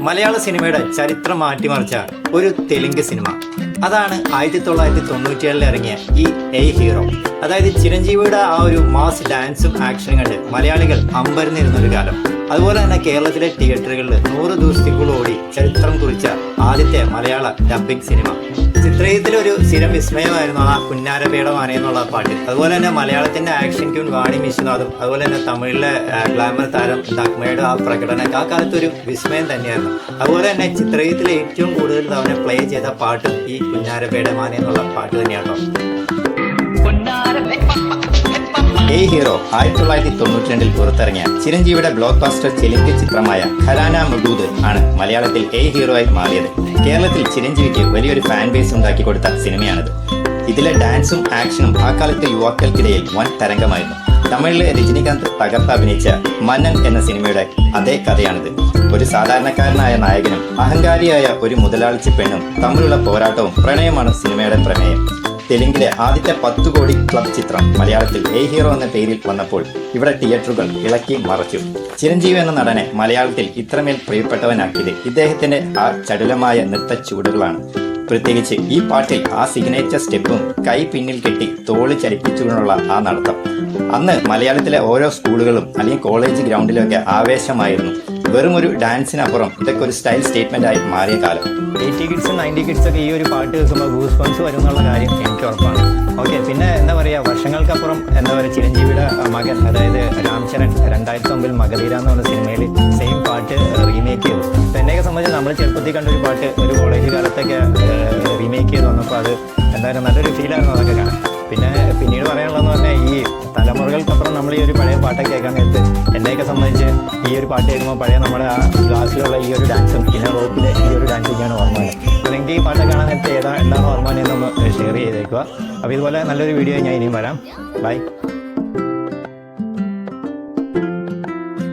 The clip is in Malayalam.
മലയാള സിനിമയുടെ ചരിത്രം മാറ്റിമറിച്ച ഒരു തെലുങ്ക് സിനിമ. അതാണ് 1997 ഇറങ്ങിയ ഈ എയ് ഹീറോ. അതായത് ചിരഞ്ജീവിയുടെ ആ ഒരു മാസ് ഡാൻസും ആക്ഷനും കണ്ട് മലയാളികൾ അമ്പരന്നിരുന്നൊരു കാലം. അതുപോലെ തന്നെ കേരളത്തിലെ തിയേറ്ററുകളിൽ 100 ദിവസത്തേക്കുള്ള ഓടി ചരിത്രം കുറിച്ച ആദ്യത്തെ മലയാള ഡബ്ബിംഗ് സിനിമ. ചിത്രത്തിലൊരു സ്ഥിരം വിസ്മയമായിരുന്നു ആ പുന്നാരപേടമാന എന്നുള്ള പാട്ട്. അതുപോലെ തന്നെ മലയാളത്തിന്റെ ആക്ഷൻ ക്യൂൺ വാണി വിശ്വനാഥും അതുപോലെ തന്നെ തമിഴിലെ ഗ്ലാമർ താരം നഗ്മയുടെ ആ പ്രകടനം ആ കാലത്തൊരു വിസ്മയം തന്നെയായിരുന്നു. അതുപോലെ തന്നെ ചിത്രത്തിലെ ഏറ്റവും കൂടുതൽ തവണ പ്ലേ ചെയ്ത പാട്ടും ഈ പുന്നാരപേടമാന എന്നുള്ള പാട്ട് തന്നെയാണോ. എയ് ഹീറോ 1992 പുറത്തിറങ്ങിയ ചിരഞ്ജീവിയുടെ ബ്ലോക്ക് ബസ്റ്റർ തെലുങ്ക് ചിത്രമായ ഖരാന മുഡൂദ് ആണ് മലയാളത്തിൽ എയ് ഹീറോ ആയി മാറിയത്. കേരളത്തിൽ ചിരഞ്ജീവിക്ക് വലിയൊരു ഫാൻ ബേസ് ഉണ്ടാക്കി കൊടുത്ത സിനിമയാണിത്. ഇതിലെ ഡാൻസും ആക്ഷനും ആ കാലത്തെ യുവാക്കൾക്കിടയിൽ വൻ തരംഗമായിരുന്നു. തമിഴിലെ രജനികാന്ത് തകർത്ത് അഭിനയിച്ച മന്നൻ എന്ന സിനിമയുടെ അതേ കഥയാണിത്. ഒരു സാധാരണക്കാരനായ നായകനും അഹങ്കാരിയായ ഒരു മുതലാളിച്ച പെണ്ണും തമ്മിലുള്ള പോരാട്ടവും പ്രണയമാണ് സിനിമയുടെ പ്രമേയം. തെലുങ്കിലെ ആദ്യത്തെ 10 കോടി ക്ലബ് ചിത്രം മലയാളത്തിൽ എയ് ഹീറോ എന്ന പേരിൽ വന്നപ്പോൾ ഇവിടെ തിയേറ്ററുകൾ ഇളക്കി മറച്ചു. ചിരഞ്ജീവി എന്ന നടനെ മലയാളത്തിൽ ഇത്രമേൽ പ്രിയപ്പെട്ടവനാക്കിയത് ഇദ്ദേഹത്തിന്റെ ആ ചടുലമായ നൃത്ത ചുവടുകളാണ്. പ്രത്യേകിച്ച് ഈ പാട്ടിൽ ആ സിഗ്നേച്ചർ സ്റ്റെപ്പും കൈ പിന്നിൽ കെട്ടി തോളി ചലിപ്പിച്ചുകൊണ്ടുള്ള ആ നടത്തം. അന്ന് മലയാളത്തിലെ ഓരോ സ്കൂളുകളും അല്ലെങ്കിൽ കോളേജ് ഗ്രൗണ്ടിലൊക്കെ ആവേശമായിരുന്നു. വെറും ഒരു ഡാൻസിനപ്പുറം ഇതൊക്കെ ഒരു സ്റ്റൈൽ സ്റ്റേറ്റ്മെന്റ് ആയി മാറിയ കാലം. 80 കിഡ്സും 90 കിഡ്സൊക്കെ ഈ ഒരു പാട്ട് കേൾക്കുമ്പോൾ ഗൂസ് ബംസ് വരും എന്നുള്ള കാര്യം എനിക്ക് ഉറപ്പാണ്. ഓക്കെ, പിന്നെ എന്താ പറയുക, വർഷങ്ങൾക്കപ്പുറം എന്താ പറയുക, ചിരഞ്ജീവിയുടെ മകൻ അതായത് രാംചരൺ 2009 മഗധീര എന്ന് പറഞ്ഞ സിനിമയിൽ സെയിം പാട്ട് റീമേക്ക് ചെയ്തു. അപ്പം എന്നെയൊക്കെ സംബന്ധിച്ച് നമ്മൾ ചെറുപ്പത്തിൽ കണ്ട ഒരു പാട്ട് ഒരു കോളേജ് കാലത്തൊക്കെ റീമേക്ക് ചെയ്ത് വന്നപ്പോൾ അത് എന്തായാലും നല്ലൊരു ഫീലായിരുന്നു അതൊക്കെ കാണാൻ. പിന്നെ പിന്നീട് പറയാനുള്ളതെന്ന് പറഞ്ഞാൽ ഈ തലമുറകൾക്കപ്പുറം നമ്മൾ ഈ ഒരു പഴയ പാട്ടൊക്കെ കേൾക്കാൻ നേരത്ത് എന്നെയൊക്കെ സംബന്ധിച്ച് ഈ ഒരു പാട്ട് കേൾക്കുമ്പോൾ പഴയ നമ്മുടെ ആ ക്ലാസ്സിലുള്ള ഈ ഒരു ഡാൻസും പിന്നെ റോപ്പിലെ ഈ ഒരു ഡാൻസൊക്കെയാണ് ഓർമ്മ. അപ്പോൾ നിങ്ങൾക്ക് ഈ പാട്ട് കാണാൻ നേരത്തെ എന്താണ് ഓർമ്മ എന്നൊന്ന് ഷെയർ ചെയ്തേക്കുക. അപ്പോൾ ഇതുപോലെ നല്ലൊരു വീഡിയോ ഞാൻ ഇനിയും വരാം. ബൈ.